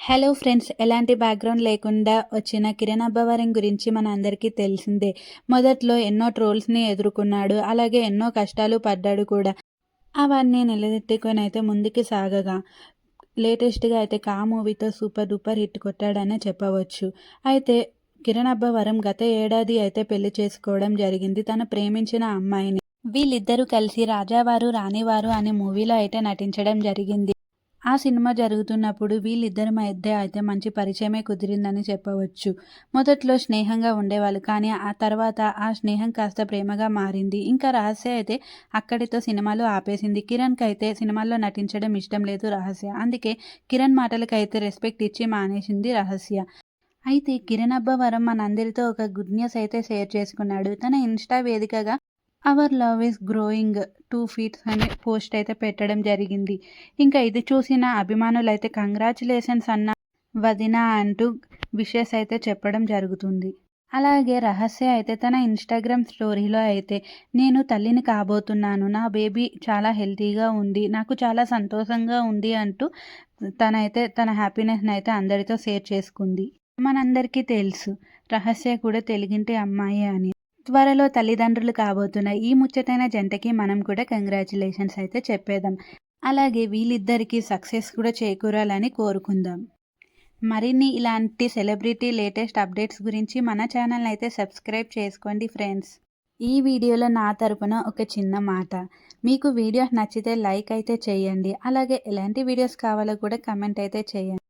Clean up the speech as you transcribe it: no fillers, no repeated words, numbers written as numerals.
Hello friends, ఎలాంటి background లేకుండా వచ్చిన కిరణ్ అబ్బవరం గురించి మన అందరికీ తెలిసిందే. మొదట్లో ఎన్నో ట్రోల్స్‌ని ఎదుర్కొన్నాడు. అలాగే ఎన్నో కష్టాలు పడ్డాడు కూడా. అవన్నీ నిలదెట్టుకొని అయితే ముందుకు సాగగా లేటెస్ట్‌గా అయితే 'కా' మూవీతో సూపర్ డూపర్ హిట్ కొట్టాడనే చెప్పవచ్చు. అయితే కిరణ్ అబ్బవరం గత ఏడాది అయితే పెళ్లి చేసుకోవడం జరిగింది తను ప్రేమించిన అమ్మాయిని. వీళ్ళిద్దరూ కలిసి 'రాజావారు రాణివారు' అనే మూవీలో అయితే నటించడం జరిగింది. ఆ సినిమా జరుగుతున్నప్పుడు వీళ్ళిద్దరి మధ్య అయితే మంచి పరిచయమే కుదిరిందని చెప్పవచ్చు. మొదట్లో స్నేహంగా ఉండేవాళ్ళు. కానీ ఆ తర్వాత ఆ స్నేహం కాస్త ప్రేమగా మారింది. ఇంకా రహస్య అయితే అక్కడితో సినిమాలు ఆపేసింది. కిరణ్‌కైతే సినిమాల్లో నటించడం ఇష్టం లేదు రహస్య. అందుకే కిరణ్ మాటలకైతే రెస్పెక్ట్ ఇచ్చి మానేసింది రహస్య. అయితే కిరణ్ అబ్బవరం మనందరితో ఒక గుడ్ న్యూస్ అయితే షేర్ చేసుకున్నాడు. తన ఇన్‌స్టా వేదికగా 'hour love is growing 2 feets' అనే పోస్ట్ అయితే పెట్టడం జరిగింది. ఇంకా ఇది చూసిన అభిమానులైతే కంగ్రాచ్యులేషన్స్ అన్న వదిన అంటూ విషెస్ అయితే చెప్పడం జరుగుతుంది. అలాగే రహస్య అయితే తన ఇన్‌స్టాగ్రామ్ స్టోరీలో అయితే నేను తల్లిని కాబోతున్నాను. నా బేబీ చాలా హెల్తీగా ఉంది. నాకు చాలా సంతోషంగా ఉంది అంటూ తనైతే తన హ్యాపీనెస్‌ని అయితే అందరితో షేర్ చేసుకుంది. మనందరికీ తెలుసు రహస్య కూడా తెలుగింటి అమ్మాయే అని. త్వరలో తల్లిదండ్రులు కాబోతున్న ఈ ముచ్చటైన జంటకి మనం కూడా కంగ్రాచ్యులేషన్స్ అయితే చెప్పేద్దాం. అలాగే వీళ్ళిద్దరికీ సక్సెస్ కూడా చేకూరాలని కోరుకుందాం. మరిన్ని ఇలాంటి సెలబ్రిటీ లేటెస్ట్ అప్డేట్స్ గురించి మన ఛానల్ని అయితే సబ్స్క్రైబ్ చేసుకోండి ఫ్రెండ్స్. ఈ వీడియోలో నా తరపున ఒక చిన్న మాట. మీకు వీడియో నచ్చితే లైక్ అయితే చేయండి. అలాగే ఎలాంటి వీడియోస్ కావాలో కూడా కమెంట్ అయితే చేయండి.